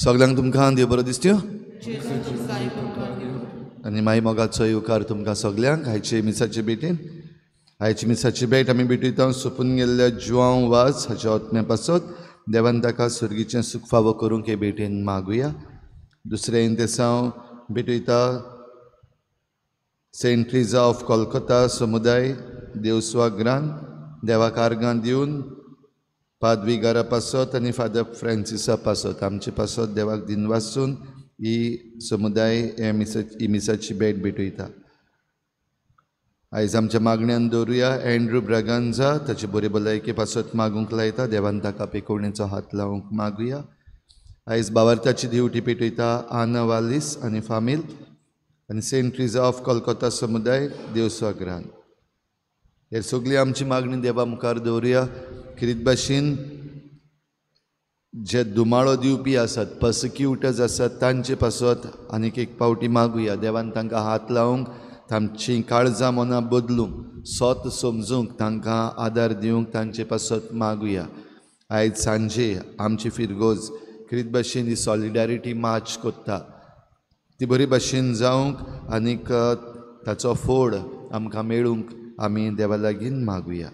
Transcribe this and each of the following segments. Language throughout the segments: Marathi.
सगळ्यांक तुमकां देव बरो दिसत्यो आनी माई मोगाचो येवकार तुमकां सगळ्यांक आयचे मिसाचे भेटेन. आयची मिसाची भेट आमी भेटयता सोंपून गेल्ल्या जुवांव वाज हाच्या आत्म्या पासत देवान ताका सुर्गीचें सुख फावो करूंक हे भेटेन मागुया. दुसऱ्या इंतेसांव भेटयता सेंट ट्रिजा ऑफ कोलकाता समुदाय देवस्वाग्रान देवाक आर्गां दिवन पाद्विगारा पासत आनी फादर फ्रांसिसा पासत आमचे पासत देवाक दिन वाचून ही समुदाय ही मिसाची भेट भेटयता. आयज आमच्या मागण्यांत दवरुया एंड्रू ब्रागांझा ताचे बरे भलायके पासत मागूंक लायता देवान ताका पेकोवणेचो हात लावंक मागुया. आयज बावार्थाची दिवटी पेटयता आना वालीस आनी फामील आनी सेंट ट्रिजा ऑफ कोलकाता समुदाय देवस्वाग्रान. हे सगळी आमची मागणी देवा मुखार दवरुया. किरीत भाशेन जे दुमाळो दिवपी आसात पर्सिक्यूटर्स आसात तांचे पासत आनीक एक पावटी मागुया देवान तांकां हात लावंक तांची काळजां मनां बदलूंक सोत समजूंक तांकां आदार दिवंक तांचे पासत मागुया. आयज सांजे आमची फिरगोज किरीत भाशेन ही सॉलिडारिटी मार्च कोत्ता ती बरी भाशेन जावंक आनीक ताचो फोड आमकां मेळूंक आमी देवा लागीं मागुया.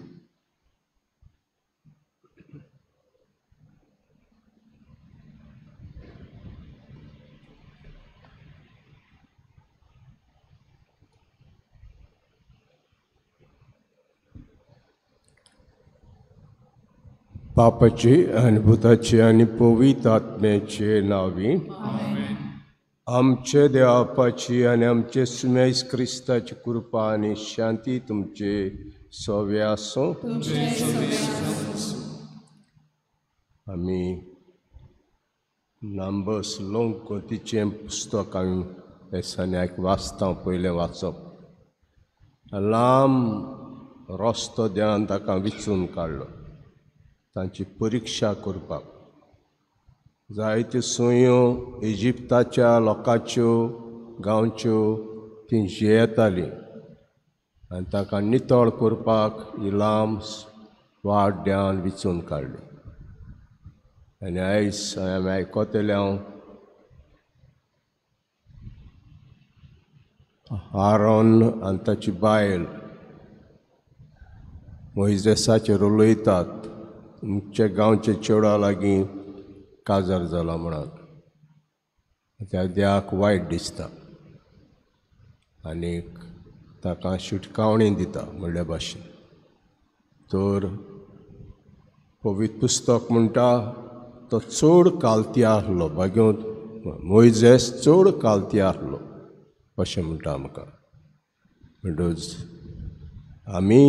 पापाची आनी भुताची आनी पवित्र आत्म्याचे नांवी आमचे देवापाची आनी आमचे सुमेज क्रिस्ताची कृपा आनी शांती तुमचे सवे आसूं. आमी नंबर्स लोंग कोतीचें पुस्तक हांवें दिसांनी वाचता पयलें वाचप. लांब रस्तो देवान ताका विचून काडलो तांची परिक्षा करपाक. जायत्यो सुयो इजिप्ताच्या लोकांच्यो गांवच्यो ती येताली आनी ताका नितळ करपाक ही लांब वाट देवान विचून काडली. आनी आयज हांवें आयकतलें आरोन आनी ताची बायल मोइजेसाचेर उलयतात तुमच्या गांवच्या चेडवा लागीं काजार जाला म्हणून. त्या देवाक वायट दिसता आनीक ताका शिटकावणी दिता म्हणल्या भाशेन. तर पवित्र पुस्तक म्हणटा तो चड कालती आसलो भाग्योत मोइजेस चड कालती आसलो अशें म्हणटा आमकां. म्हणटच आमी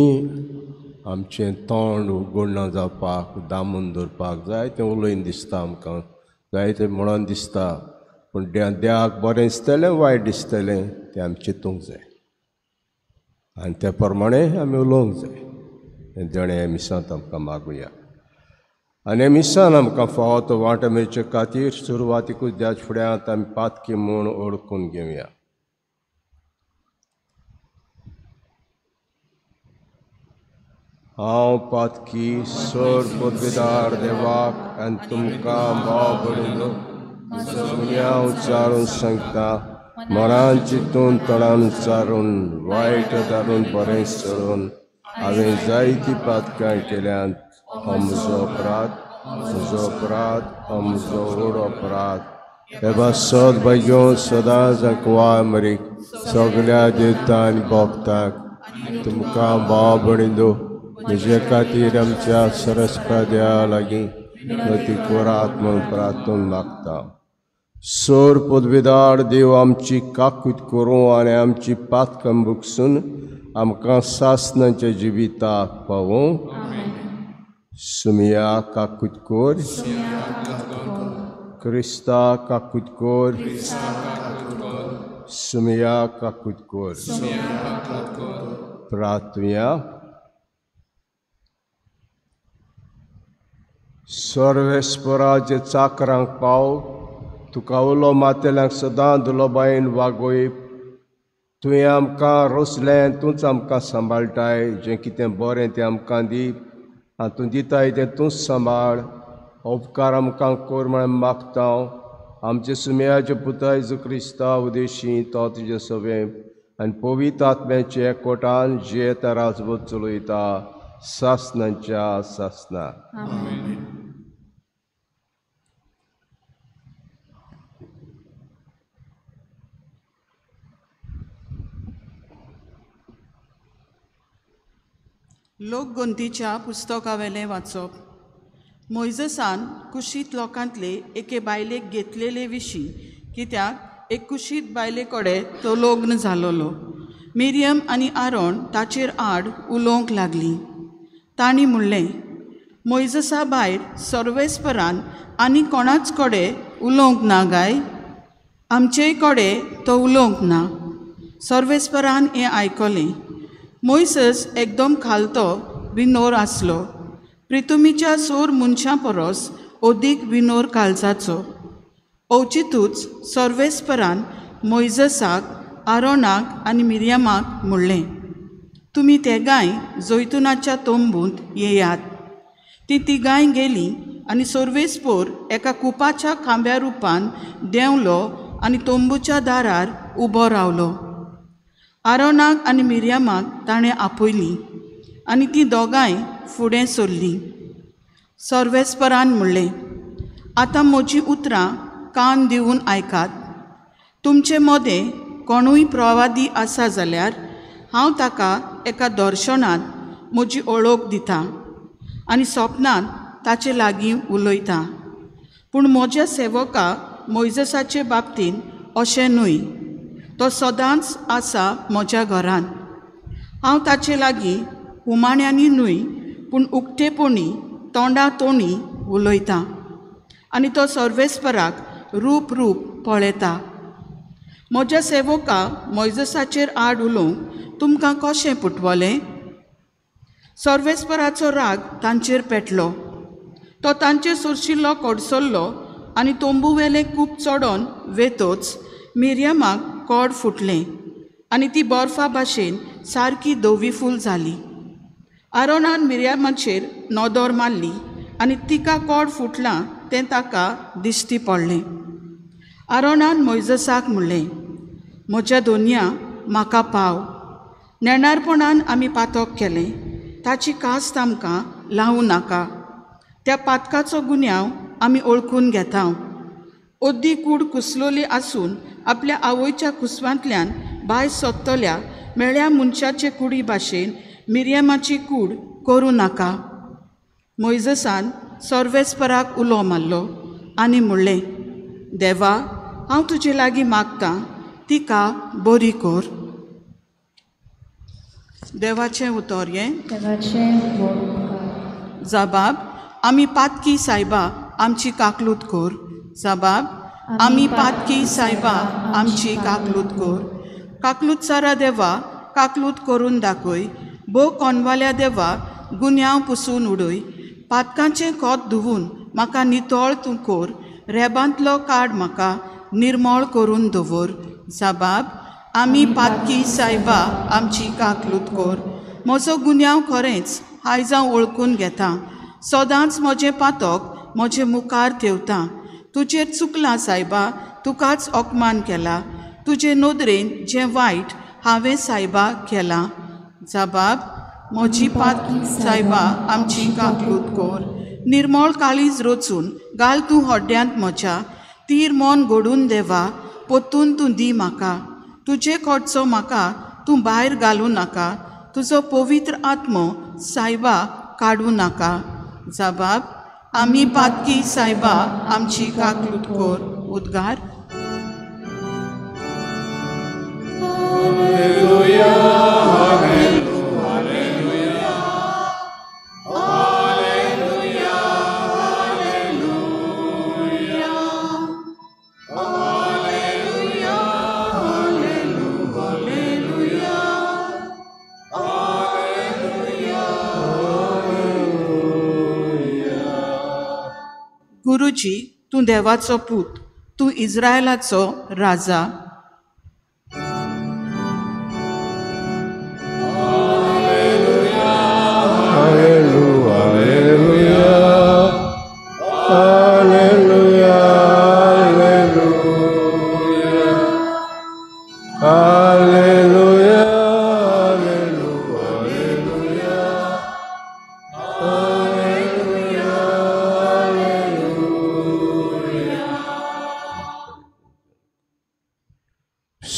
आमचें तोंड उगड ना जावपाक दामून दवरपाक जायतें उलयन दिसता आमकां जायतें म्हणोन दिसता पूण देवाक बरें दिसतलें वायट दिसतलें तें आमी चिंतूंक जाय आनी त्या प्रमाणे आमी उलोवंक जाय. हें देणे हे मिसांत आमकां मागुया. आनी हे मिसान आमकां फावो तो वांटो मेळचे खातीर सुरवातीकूच देवाच्या फुड्यांत आमी पातकी म्हूण ओळखून घेवया. हांव पातकी सर पदवेदार देवाक आनी तुमकां भाव भयणीलो सुण्या उच्चारून सांगता मनान चिंतून तोंडान उच्चारून वायट दारून बरें सोडून हांवें जायतीं पातकां केल्यांत हो म्हजो अपराध हो म्हजो व्हड अपराध. हे सद भाग्यो सदांच वाय मरीक सगळ्या देवतां आनी भक्तांक तुमकां भाव भणिलो म्हजे खातीर आमच्या सरस्पद्या लागीं विनती करात म्हूण प्रार्थना मागता. सोर पदवीदार देव आमची काकूत करूं आनी आमची पातकां बुकसून आमकां सासणाच्या जिविताक पावूं. सुमिया काकूत कोर, क्रिस्ता काकूत कोर, सुमिया काकूत कोर. प्रार्थना. सर्वेस्पराचे चाकरांक पाव, तुका उलो मातेल्यांक सदां दुलोबायेन वागोय. तुवें आमकां रोसलें, तूंच आमकां सांबाळटाय. जें कितें बरें तें आमकां दी आनी तूं दिताय तें तूंच सांबाळ. उपकार आमकां कोर म्हण मागता. आमचे सुमयाचे पुता जेजू क्रिस्ता उदेशी तो तुजे सवें आनी पवित्र आत्म्याचे एकवटान जियेता राजवट चलयता सासणांच्या सासणा. लोकगंतीच्या पुस्तकावेलें वाचप. मोइजसान कुशीत लोकांतले एके बायलेक घेतलेले विशीं, कित्याक एक कुशीत बायले कडेन तो लग्न जालोलो. मिरियम आनी आरोन ताचेर आड उलोवंक लागलीं. तांणी म्हणलें, मोइजसा भायर सर्वेस्परान आनी कोणाच कडेन उलोवंक ना गाय? आमचेय कडेन तो उलोवंक ना. सर्वेस्परान हें आयकलें. मोइसेस एकदम खालतो विनोर आसलो, प्रितुमीच्या सोर मनशां परस ओदीक विनोर काळजाचो. ओचितूच सर्वेस्परान मोइजसाक, आरोनाक आनी मिरियमाक म्हणलें, तुमी तेगाय जैतुनाच्या तोंबूंत येयात. ती तिगाय गेलीं आनी सर्वेस्पोर एका कुपाच्या खांब्या रुपान देंवलो आनी तोंबूच्या दारार उबो रावलो. आरोनाक आनी मिरियमाक ताणें आपयलीं आनी तीं दोगांय फुडें सरलीं. सर्वेस्परान म्हणलें, आतां म्हजीं उतरां कान दिवन आयकात. तुमचे मदें कोणूय प्रवादी आसा जाल्यार हांव ताका एका दर्शनांत म्हजी ओळख दितां आनी सपनांत ताचे लागीं उलयतां. पूण म्हज्या सेवका मोइजसाचे बाबतीन अशें न्हय. तो सदांच आसा म्हज्या घरांत. हांव ताचे लागीं उमाण्यांनी न्हय पूण उक्तेपणी तोंडा तोंडी उलयतां आनी तो सर्वेस्पराक रूप पळयता. म्हज्या सेवका मोइजसाचेर आड उलोवंक तुमकां कशें पुटवलें? सर्वेस्पराचो राग तांचेर पेटलो. तो तांचेर सरशिल्लो कडसरलो आनी तोंबूवेलें कूप चडोवन वेतोच मिरियमाक कोड फुटलें आनी ती बर्फा भाशेन सारकी धोवीफूल जाली. आरोनान मिरियमाचेर नदर मारली आनी तिका कोड फुटलां तें ताका दिश्टी पडलें. आरोनान मोइजसाक म्हणलें, म्हज्या दोनया म्हाका पाव. नेणारपणान आमी पातक केलें, ताची कास्त आमकां लावूं नाका. त्या पातकाचो गुन्यांव आमी ओळखून घेता. ओद्दी कूड कुसलोली आसून आपल्या आवयच्या कुसवांतल्यान भायर सोदतल्या मेळ्या मनशाचे कुडी भाशेन मिरियमाची कूड करूं नाका. मोइजसान सर्वेस्पराक उलो मारलो आनी म्हणलें, देवा, हांव तुजे लागीं मागतां, तिका बरी कर. देवाचें उतर हें. जबाब, आमी पातकी सायबा आमची काकलूत कर. जबाब, आमी पातकी सायबा आमची काकलूत कर. काकलूत सारा देवा, काकलूत करून दाखय. भोव कोणवाल्या देवा, गुन्यांव पुसून उडय. पातकांचें खोत धुवून म्हाका नितळ तूं कर. रेबांतलो काड म्हाका निर्मळ करून दवर. जबाब, आमी पातकी सायबा आमची काकलूत कर. म्हजो गुन्यांव खरेंच आयज हांव वळखून घेतां. सदांच म्हजें पातक म्हजे मुखार थेवतां. तुजेर चुकलां सायबा, तुकाच अपमान केला. तुजे नदरेन जें वायट हांवें सायबा केलां. जबाब, म्हजी पातकी सायबा आमची काकलूत कर. निर्मळ काळीज रचून घाल तूं हड्ड्यांत म्हज्या. तीर मन घडून देवा, पोत्तून तूं दी म्हाका. तुजे कडचो म्हाका तूं भायर घालूं नाका. तुजो पवित्र आत्मो सायबा काडूं नाका. जबाब: आमी पातकी सायबा आमची काकलूत कोर. उद्गार: गुरुजी, तूं देवाचो पूत, तूं इस्रायलाचो राजा.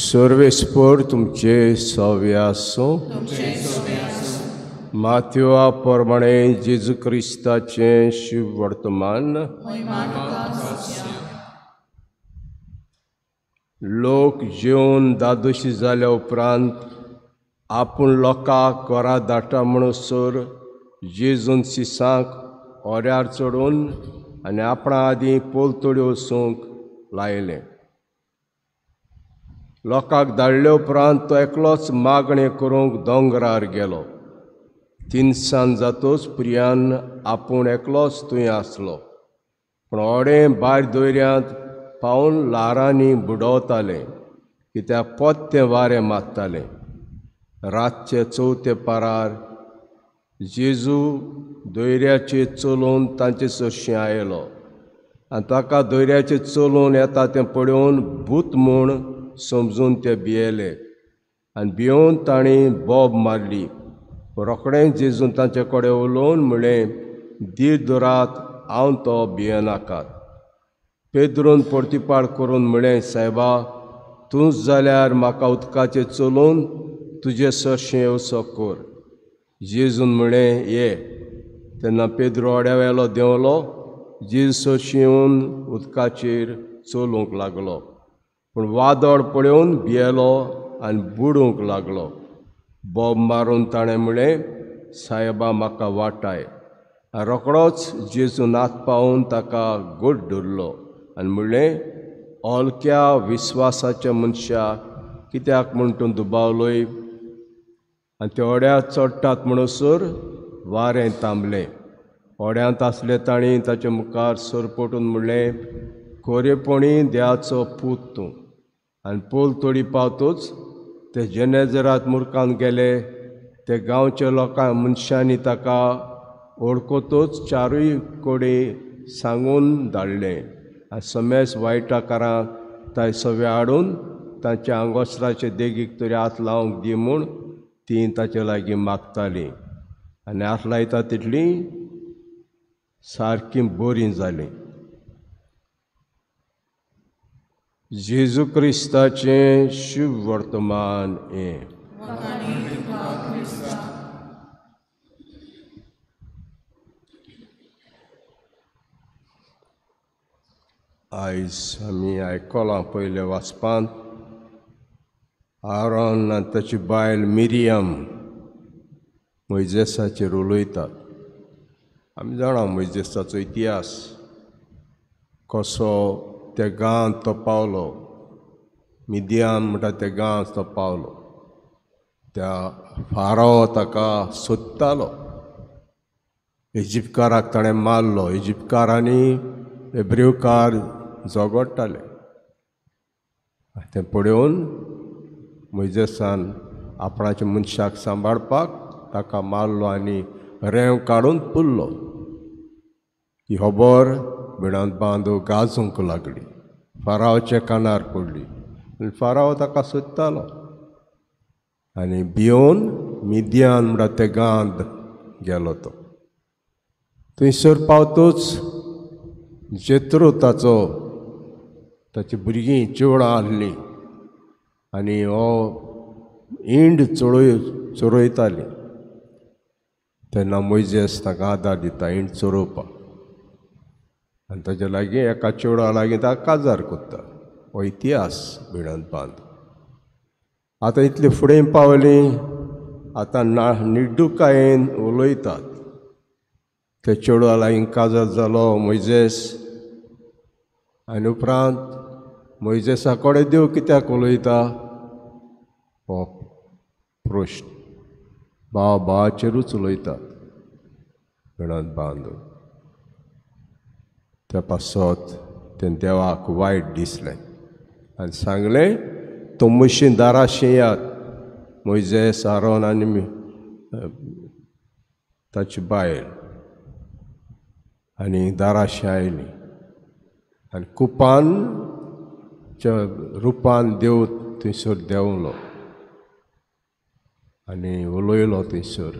सर्वेस्पर तुमचे सव्य आसूं. माथ्योआ प्रमाणे जेजू क्रिस्ताचें शुभ वर्तमान. लोक जेवन दादोशी जाल्या उपरांत आपूण लोकांक घरा धाडटा म्हणसर जेजून सिसांक ओऱ्यार चडोवन आनी आपणा आदीं पोलतोड्यो वचूंक लायलें. लोकांक धाडले उपरांत तो एकलोच मागणें करूंक दोंगरार गेलो. तिनसांज जातूच प्रियान आपूण एकलोच थंय आसलो. पूण ओडें भायर दोयऱ्यांत पावून ल्हारांनी बुडोवतालें, कित्याक पोत्तें वारें मारतालें. रातचे 4 पारार जेजू दोयऱ्याचेर चलून तांचे सरशीं आयलो आनी ताका दोयऱ्याचेर चलून येता तें पळोवन भूत म्हूण समजून ते भियेले आनी भियोन तांणी बोब मारली. रोखडेंच जेजून तांचे कडेन उलोवन म्हणलें, धीर धरात, हांव तो भियेनाकात. पेद्रून परतीपाड करून म्हणलें, सायबा, तूंच जाल्यार म्हाका उदकाचेर चलून तुजे सरशें येवसो कर. जेजून म्हणलें, ये. तेन्ना पेद्रो ओड्यावेलो देंवलो जेजू सरशीं येवन उदकाचेर चलूंक लागलो. पूण वादळ पळोवन भियेलो आनी बुडूंक लागलो. बोब मारून ताणें म्हणलें, सायबा, म्हाका वाटाय. रोखडोच जेजू नात पावून ताका घोट धरलो आनी म्हणलें, ओलक्या विस्वासाच्या मनशा, कित्याक म्हूण तूं दुबावलोय? आनी ते ओड्यार चडटात म्हणसर वारें थांबलें. ओड्यांत आसले तांणी ताचे मुखार सरपटून म्हणलें, खरेपणी देवाचो पूत तूं. आनी पोल तोडी पावतूच ते जेनेजरांत मुर्खान गेले. ते गांवच्या मनशांनी ताका वळखतूच चारूय कोडे सांगून धाडलें आनी समेज वायटाकारांक थंय सवे हाडून तांच्या आंगोसराचे देगीक तरी हात लावंक दी म्हूण तीं ताचे लागीं मागतालीं. आनी हात लायता तितलीं सारकीं बरीं जालीं. जेजू क्रिस्ताचें शुभ वर्तमान हें. आयज आमी आयकलां पयले वाचपांत आरोन आनी ताची बायल मिरियम मोइजेसाचेर उलयतात. आमी जाणा मोइजेसाचो इतिहास, कसो त्या गांवांत तो पावलो. मिदियान म्हणटा त्या गांवांत तो पावलो. त्या फाराव ताका सोदतालो. इजिप्तकाराक ताणें मारलो. इजिप्तकारांनी हेब्रेवकार झगडटाले. तें पळोवन मोइजेसान आपणाच्या मनशाक सांबाळपाक ताका मारलो आनी रेंव काडून पुरलो. ही खबर भिडांत बांदू गाजूंक लागली. फारावाच्या कानार पडली आनी फाराव ताका सोदतालो. आनी भियोन मिदियान म्हणटा ते गांवांत गेलो तो. थंयसर पावतूच जेत्रो ताची भुरगीं चेवडां आहलीं आनी हो इंड चोळूय चोरयतालीं तेन्ना मोइजेस ताका आदार दिता इंट चोरोवपाक आनी ताच्या लागीं एका चेडवा लागीं ताका काजार कोत्ता हो इतिहास भिडंत बांद आतां इतली फुडें पावलीं आतां निड्डुकायेन उलयतात ते चेडवा लागीं काजार जालो मोइजेस आनी उपरांत मोइजेसा कडेन देव कित्याक उलयता हो प्रश्न भाव भावाचेरूच उलयतात भिडंत बांदून त्या पासत तें देवाक वायट दिसलें आनी सांगलें तोमुशीं दाराशीं येयात मोइजेस आरोन आनी ताची बायल आनी दाराशीं आयलीं आनी कुपानच्या रुपान देव थंयसर देंवलो आनी उलयलो थंयसर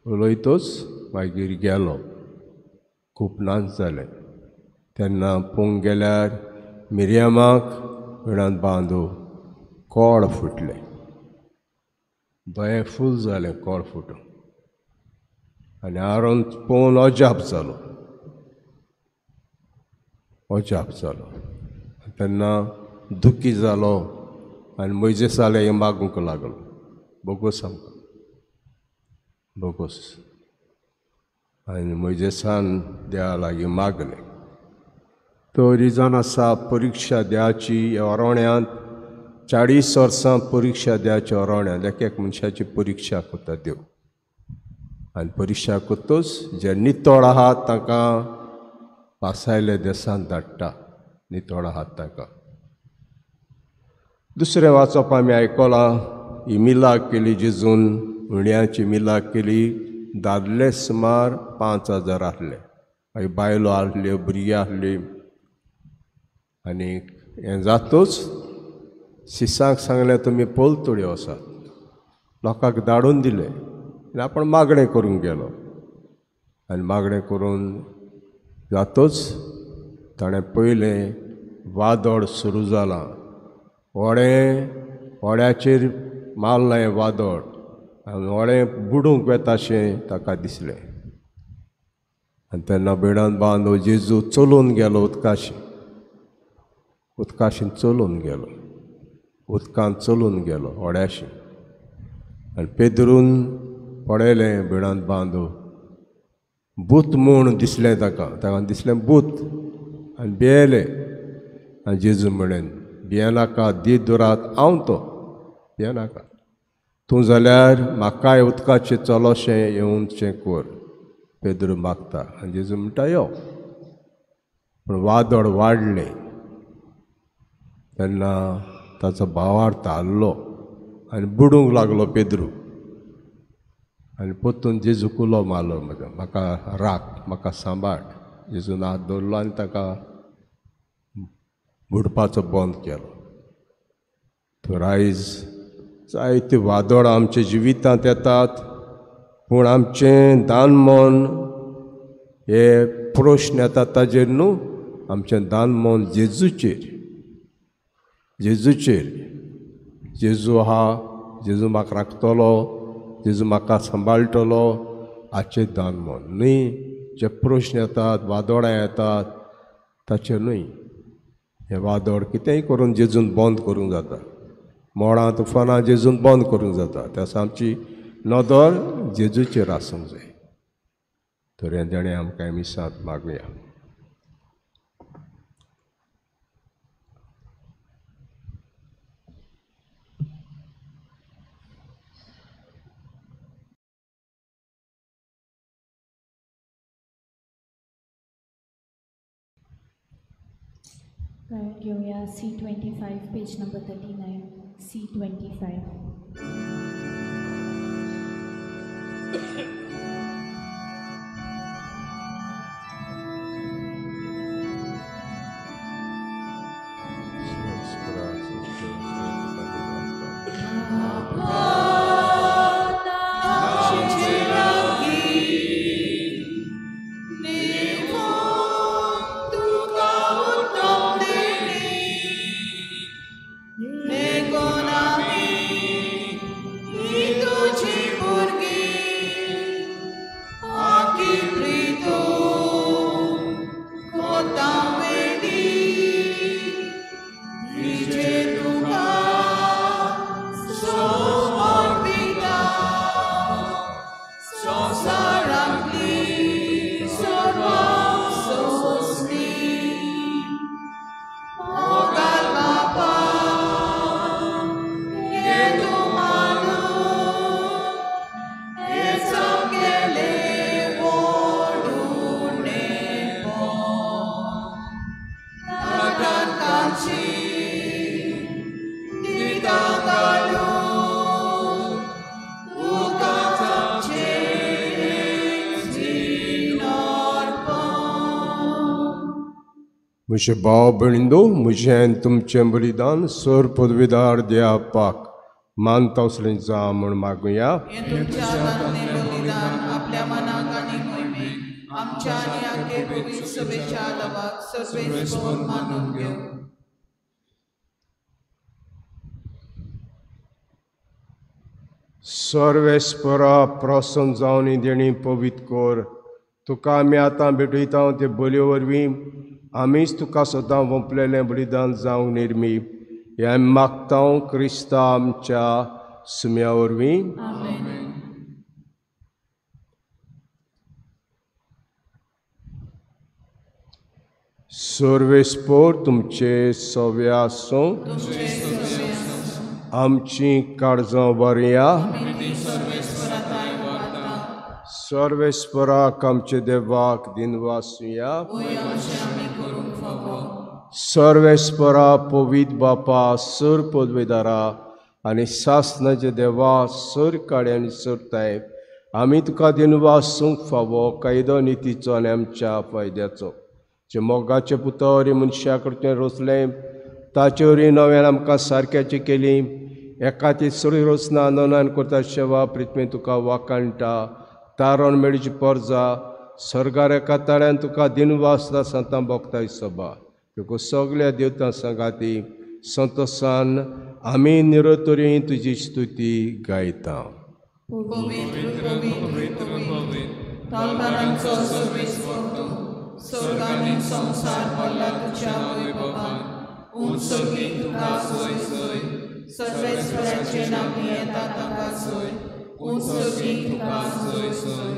उलयतच मागीर गेलो खूब नाच जालें तेन्ना पळोवंक गेल्यार मिरयामाक भिडांत बांदू कोड फुटलें दोळे फूल जालें कोड फुटून आनी आरोन पळोवन अजाप जालो तेन्ना दुखी जालो आनी मोइजेसाले मागूंक लागलो बोगूस आमकां बोगूस आनी मोइजेसान देवा लागीं मागलें तो रिजन आसा परिक्षा दिवची ओरोण्यांत 40 वर्सां परिक्षा दिवची ओरोण्यांत एक मनशाची परिक्षा कोत्ता देव आनी परिक्षा कोत्तूच जे नितळ आहात तांकां पासायले देसांत धाडटा नितळ आहात ताका दुसरें वाचप आमी आयकलां ही मिलाक केली जेजून उण्याची मिलाक केली दादले सुमार 5000 आहले मागीर बायलो आहल्यो भुरगीं आहलीं आनी हें जातूच सिसांक सांगलें तुमी पोलतुड्यो वसात लोकांक धाडून दिलें आनी आपूण मागणें करूंक गेलो आनी मागणें करून जातूच ताणें पयलें वादळ सुरू जालां व्हड्याचेर मारलें हें वादळ आनी व्हडें बुडूंक वेताशें ताका दिसलें आनी तेन्ना भिडांत बांदू जेजू चलून गेलो उदकाशीं चलून गेलो उदकांत चलून गेलो व्हड्याशीं आनी पेदरून पडयलें भिडांत बांदू भूत म्हूण दिसलें ताका दिसलें भूत आनी भियेलें आनी जेजू म्हणेन भियेनाका दीत दुरात हांव तो भियेनाका तूं जाल्यार म्हाकाय उदकाचें चलोशें येवनशें कोर पेद्रू मागता आनी जेजू म्हणटा यो पूण वादळ वाडलें तेन्ना ताचो भावार्थ हाल्लो आनी बुडूंक लागलो पेद्रू आनी पोत्तून जेजू कुलो मारलो म्हाका राख म्हाका सांबाळ जेजून हात दवरलो आनी ताका बुडपाचो बंद केलो तर आयज जायते वादळ आमच्या जिवितांत येतात पूण आमचें दान मन हे प्रश्न येतात ताजेर न्हू आमचें दान मन जेजूचेर जेजू आहा जेजू म्हाका राखतलो जेजू म्हाका सांबाळटलो हाचें दान मन न्ही जे प्रश्न येतात वादळां येतात ताचेर न्हय हे वादळ कितेंय करून जेजून बंद करूंक जाता मोडां तुफानां जेजून बंद करूंक जाता त्या आमची नदर जेजूचेर आसूंक जाय तर हें ताणें आमकां मिसांत मागुया गायन घेऊया C25 पेज नंबर 39 C25 तुझे म्हजे भाव भयणींदो, म्हजें तुमचें बलिदान सर पदवीदार देवापाक मानता असलें जा म्हूण मागुया. हे तुमच्या हातांतलें बलिदान आपल्या मनाक आनी मोहिमेक आमच्या आनी आख्खे पवित्र सभेच्या आदाराक सर्वेस्पर मानून घेव. सर्वेस्परा प्रसन्न जावन ही देणी पवित्र कर. तुका आमी आतां भेटयता ते बली वरवीं आमीच तुका सदां ओंपलेलें बलिदान जावंक निर्मी. हें आमी मागता क्रिस्ता आमच्या सुम्या वरवीं. सर्वेस्पर तुमचे सव्या आसूं. आमची काळजां बरया. सर्वेस्पराक आमचे देवाक दिनवासुया. सर्वेस्परा पवित्र बापा सर पदवेदारा आनी सासनाचे देवा सर काळे आनी सरताय आमी तुका दिनवासूंक फावो कायदो नितीचो आनी आमच्या फायद्याचो. जे मोगाचे पुतोर मनशा कडच्यान रोचलें ताचे वरवीं नव्यान आमकां सारक्याची केली. एका ती सरी रोचना नोंदान करता शेवा प्रितमे तुका वाकाणटा. तारण मेळची परजा सर्गार एका ताळ्यान तुका दिनवासता सांतां भोगताय सभा. तुका सगळ्या देवतां सांगाती संतोसान आमी निरतरी तुजी स्तुती गायता. तालगारांचो सर्वेस्पर तूं, स्वर्गांनी संवसार पडला तुज्या वैभवान. उंचगी तुका सोय सोय, सर्वेस्पराचे नामी येता ताका सोय. उंचगी तुका सोय सोय.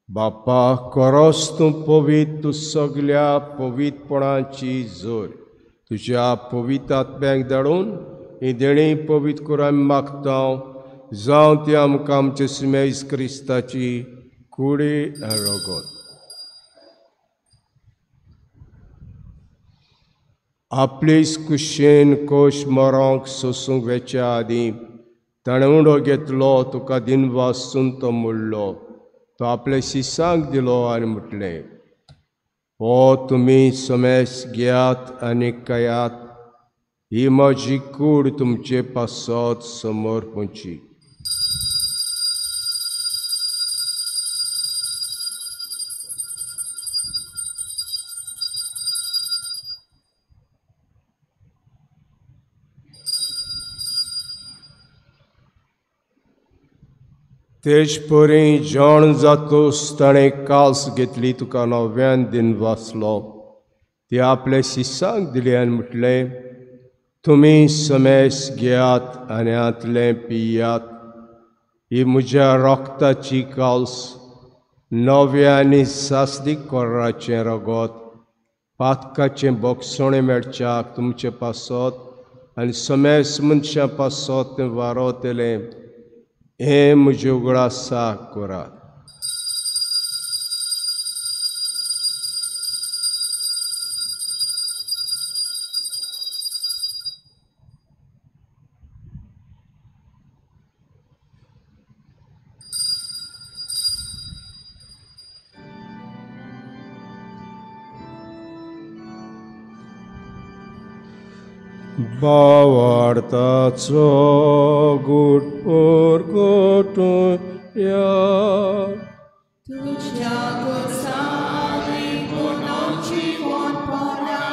बापा खरोच तूं पवित्र, तूं सगळ्या पवित्रपणाची जोर. तुज्या पवित्र आत्म्याक धाडून ही देणी पवित्र करून आमी मागता. जावं ती आमकां आमचे सुमेज क्रिस्ताची कुडी रगत. आपले कुशेन कोश मरोंक सोसूंक वेच्या आदीं ताणें उंडो घेतलो. तुका दिनवासून तो मोडलो. तो आपल्या शिसांक दिलो आनी म्हटलें, हो तुमी समेस घेयात आनी खायात. ही म्हजी कूड तुमचे पासत समर्पणची. तेज परी जेवण जातूस ताणें काल्स घेतली. तुका नव्यान दिन वाचलो. ती आपल्या शिसांक दिली आनी म्हटलें, तुमी समेस घेयात आनी आतलें पियात. ही म्हज्या रोगताची काल्स, नव्या आनी सासदीक कोर्राचें रगत. पातकाचें बोगसणें मेळच्याक तुमचे पासत आनी समेस मनशां पासत तें वारोतलें. हे म्हजे उगडासा करात. भावार्थाचो गुटपूर गोटूया. तुझ्या गोसावी गुणांची पोटपोरा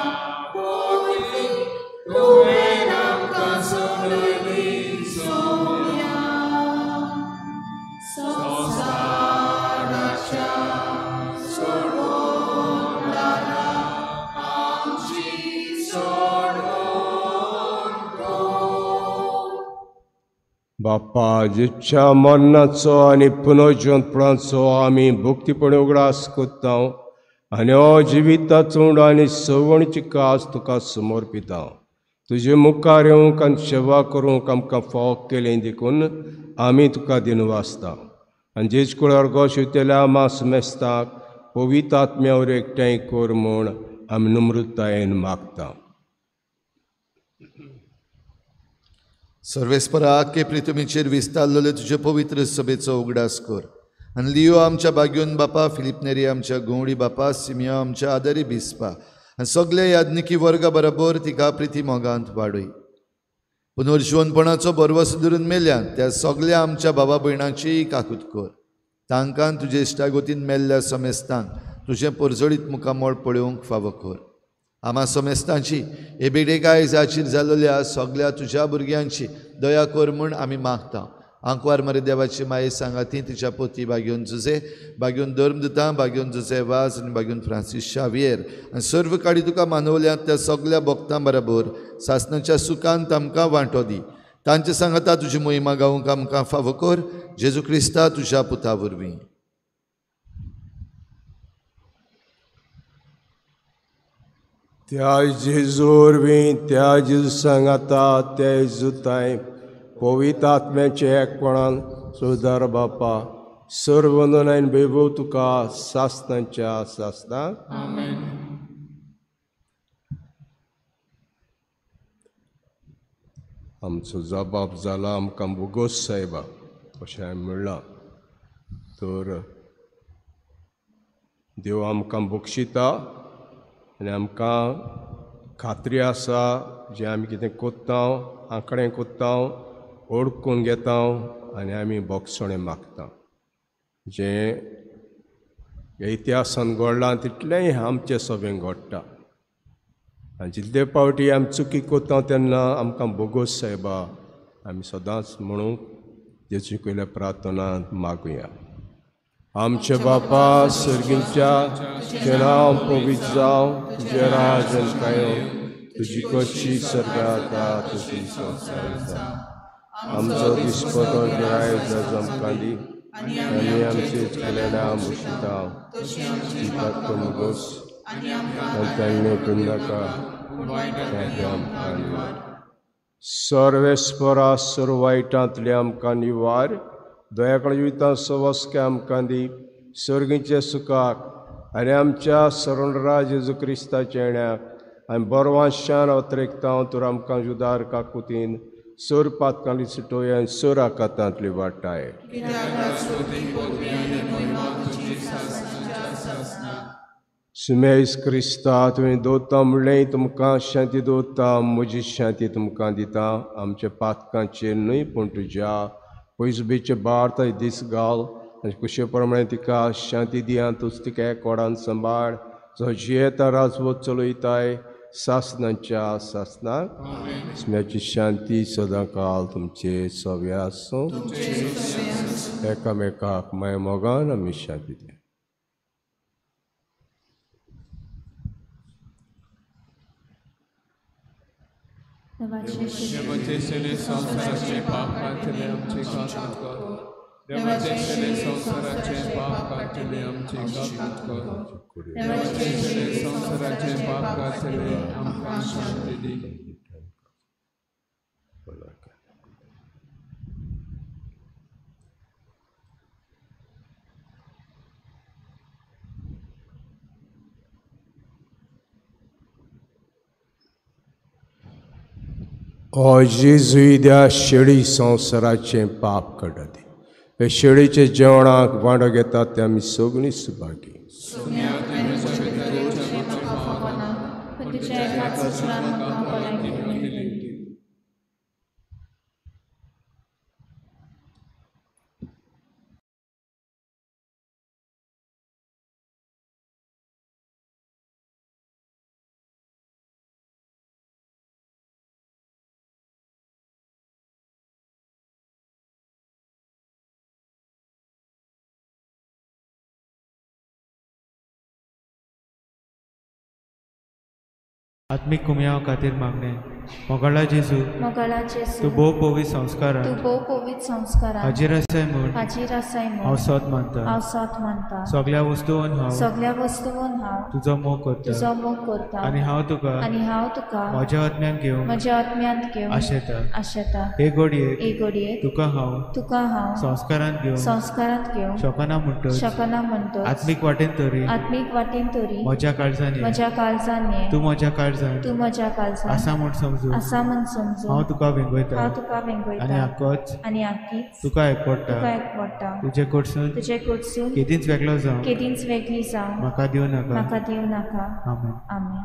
होई. तुवें आमकां सोडली सोम्या. संवसाराच्या सोडवणारा आमची सोडवण. बापा जिच्या मरणाचो आनी पुनर्जन्मपणाचो आमी भक्तीपणे उगडास कोत्ता आनी हो जिविताचो उंडो आनी सवणीची कास तुका समर्पिता. तुजे मुखार येवंक आनी सेवा करूंक आमकां फावो केलें देखून आमी तुका दिनवासता. आनी जेच कुळार गोशिवतेल्या आमा समेस्ताक पवित्र आत्म्यावर एकठांय कर म्हूण आमी नम्रतायेन मागता. सर्वेस्परा आख्खे प्रितुमीचेर विस्तारलेले तुजे पवित्र सभेचो उगडास कर. आनी लियो आमच्या बागेवन बापा, फिलिप नेरी आमच्या गवळी बापा, सिमियो आमच्या आदारी बिस्पा आनी सगळे याज्ञिकी वर्गा बरोबर तिका प्रिती मोगांत वाडय. पुनर्जीवनपणाचो बरवस धरून मेल्यान त्या सगळ्या आमच्या भावा भयणांची काकूट कर. तांकां तुजे इश्टागोतीन मेल्ल्या समेस्तांक तुजें परजळीत मुखामोळ पळोवंक फावो कर. आम्हा समेस्तांची हे बेडेकाय जाचीर जाल्ल्या सगळ्या तुज्या भुरग्यांची दया कर म्हूण आमी मागता. आंकवार मरे देवाची माये सांगाती तिच्या पोती बागेवन जुजे, बागेवन धर्मदुतां, बागेवन जुजे वाज आनी बागेवन फ्रांसीस शावियर आनी सर्व काडी तुका मानवल्यांत त्या सगळ्या भक्तां बरोबर सासणाच्या सुखांत आमकां वांटो दी. तांचे सांगता तुजी मोहिमा गावूंक आमकां फावो कर. जेजू क्रिस्ता तुज्या पुता वरवीं. त्या जेजू वरवीं त्या जेजू सांगाता त्या जेजुताय पवित्र आत्म्याचे एकपणान सुदार बापा सर्व नोंदायन बेबो तुका सासणांच्या सासणाक आमचो जबाब जाला आमकां बोगोस साहेबा अशें हांवें म्हणलां. तर देव आमकां बक्षिता आनी आमकां खात्री आसा जें आमी कितें कोत्ता आंकडें कोत्ता ओळखून घेता आनी आमी बोगसणें मागता. जें ह्या इतिहासान घडलां तितलेंय आमचे सभेन घडटा. आनी जितले फावटी आमी चुकी कोत्ता तेन्ना आमकां बोगोस साहेबा आमी सदांच म्हणूंक जेजू कडल्या प्रार्थनांत मागुया. आमचे बापा सर्गींच्या तुजें नांव पवित्र जावं, तुजें राज कायम, तुजी कशी स्वर्गांत आसा तशी संवसारांत जावं. आमचो दिसपतो आयज आमकां दी आनी आमचे केलेल्या मुशिता तिकात मुगोस आनी तांणी नाका आमकां सर्वेस्परा सर्व वायटांतले आमकां निवार. दयाकडेन जिवितां सवस्के आमकां दी सर्गीचे सुखाक आनी आमच्या सरोंडरा जेजू क्रिस्ताच्या येण्याक आनी बरवांशान अतिरेकता तर आमकां जुदार काकुतीन सोर पातकांतली सुटोय आनी सोर आकातांतली वाटाय. सुमेज क्रिस्ता तुवें दोता म्हणलें तुमकां शांती दोता, म्हजी शांती तुमकां दिता. आमच्या पातकांचेर न्हय पूण तुज्या पयसुबेचे बार्थ दीस घाल आनी कुशे प्रमाणे तिका शांती दिया. तूंच तिका कोडान सांबाळ जो जियेता राजवत चलयताय सासणांच्या सासणाक. स्म्याची शांती सदां काल तुमचे सव्य आसूं. एकामेकाक माय मोगान आमी शांती दिया. देवाचे सेने संसाराचे पाप कांतले आमचे काकूत कर. देवाचे सेने संसाराचे पाप कांतले आमचे काकूत कर. देवाचे सेने संसाराचे पाप कांतले आमकां शांती दी. ओ जेजुईद्या शेळी संवसाराचें पाप काडटा. हे शेळीचे जेवणाक वांटो घेतात ते आमी सगळीं सुभागी. आत्मिक कुमयाव खातीर मागणे. मोगाळा जेजू तूं भोव पवित्र संस्कारान हाजीर आसाय म्हूण हांव सत मानता. सगळ्या वस्तूंत हांव तुजो मोग करता आनी हांव तुका म्हज्या आत्म्यान घेवन आशेता. हे घडये तुका हांव संस्कारांत घेवन शकना म्हणटच आत्मीक वाटेन तरी म्हज्या काळजांनी तूं म्हज्या काळजांत आसा म्हूण समजू हांव तुका वेंगयता आनी आख्खीच तुका आयकपडटा. तुजे कडसून केदींच वेगळी जावं म्हाका दिवं नाका. आमेन.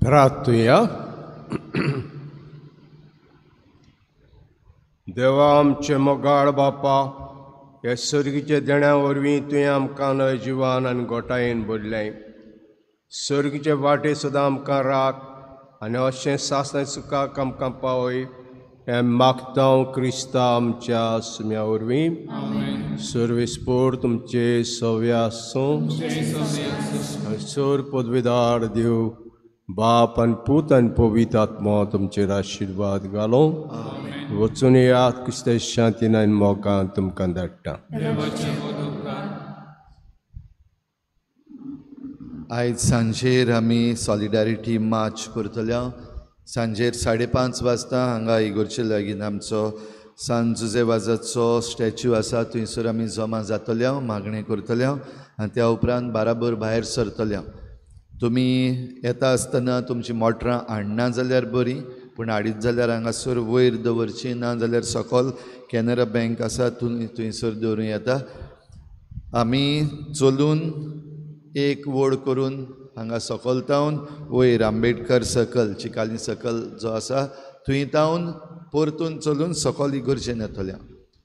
प्रार्थुया. देवा आमचे मोगाळ बापा, हे सर्गीचे देण्या वरवीं तुवें आमकां नवे जिवान आनी गोटायेन भरलें. सर्गीचे वाटे सुद्दां आमकां राख आनी अशें सासणे सुखाक आमकां पावय. हें मागता हांव क्रिस्ता आमच्या सुम्या वरवीं. सर्वेस्पोर तुमचे सव्या आसूं. सोर पदवीदार देव बाप आनी पूत आनी पवित्र आत्मा तुमचेर आशिर्वाद घालो. वचून येयात क्रिस्ताचे शांतीन आनी मोगान तुमकां धाडटा. आयज सांजेर आमी सॉलिडारिटी मार्च करतले. सांजेर 5:30 वाजता हांगा इगोर्चे लागीं आमचो सान जुजेवाजाचो स्टॅच्यू आसा, थंयसर आमी जमा जातले, मागणी करतले आनी त्या उपरांत बाराबर भायर सरतले. तुमी येता आसतना तुमची मोटरां हाडना जाल्यार बरी, पूण हाडीत जाल्यार हांगासर वयर दवरची, ना जाल्यार सकयल कॅनरा बँक आसा थंयसर दवरूं येता. आमी चलून एक वोड करून हांगा सकयल तावन वयर आंबेडकर सकल, चिकाली सकल जो आसा थंय तावन परतून चलून सकयल इगोर्जेन येतले.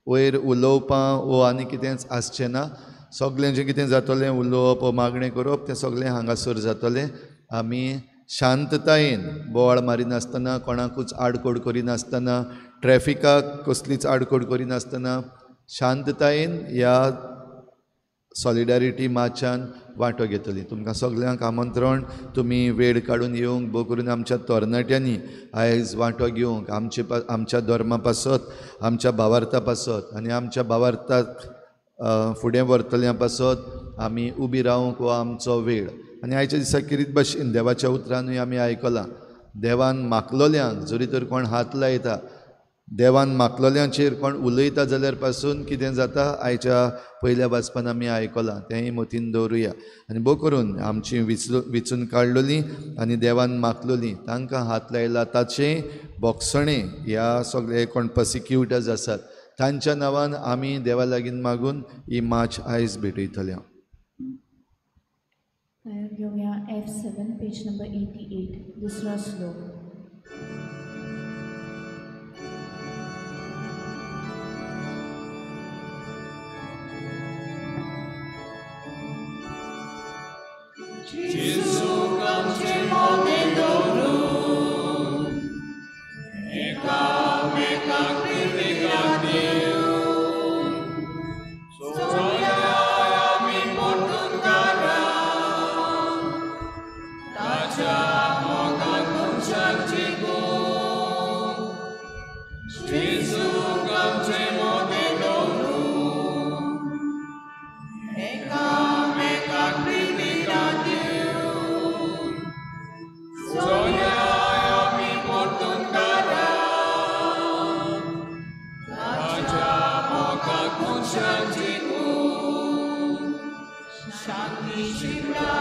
वयर उलोवपां वो आनी कितेंच आसचें ना. सगळें जें कितें जातलें उलोवप वा मागणी करप तें सगळें हांगासर जातलें. आमी शांततायेन बोवाळ मारिनासतना, कोणाकूच आडकोड करिनासतना, ट्रॅफिकाक कसलीच आडकोड करिनासतना शांततायेन ह्या सॉलिडारिटी मार्चान वांटो घेतली. तुमकां सगळ्यांक आमंत्रण, तुमी वेळ काडून येवंक, भोव करून आमच्या तरणाट्यांनी आयज वांटो घेवंक, आमच्या धर्मा पासत, आमच्या भावार्था पासत आनी आमच्या भावार्थाक फुडें व्हरतल्या पासत आमी उबी रावंक हो आमचो वेळ. आनी आयच्या दिसा किरीत भाशेन देवाच्या उतरांनूय आमी आयकलां, देवान मागलोल्यांक जरी तर कोण हात लायता, देवान मागलोल्यांचेर कोण उलयता जाल्यार पासून कितें जाता आयच्या पयल्या वाचपान आमी आयकलां तेंय मतीन दवरुया आनी भोव करून आमची विचून काडलोलीं आनी देवान मागलोलीं तांकां हात लायला ताचें बोगसणें ह्या सगळे कोण पर्सिक्यूटर्स आसात तांच्या नांवान आमी देवा लागीं मागून ही माच आयज भेटयतले. घेऊया F7 पेज नंबर 88 दुसरा श्लोक. Shanti Shivra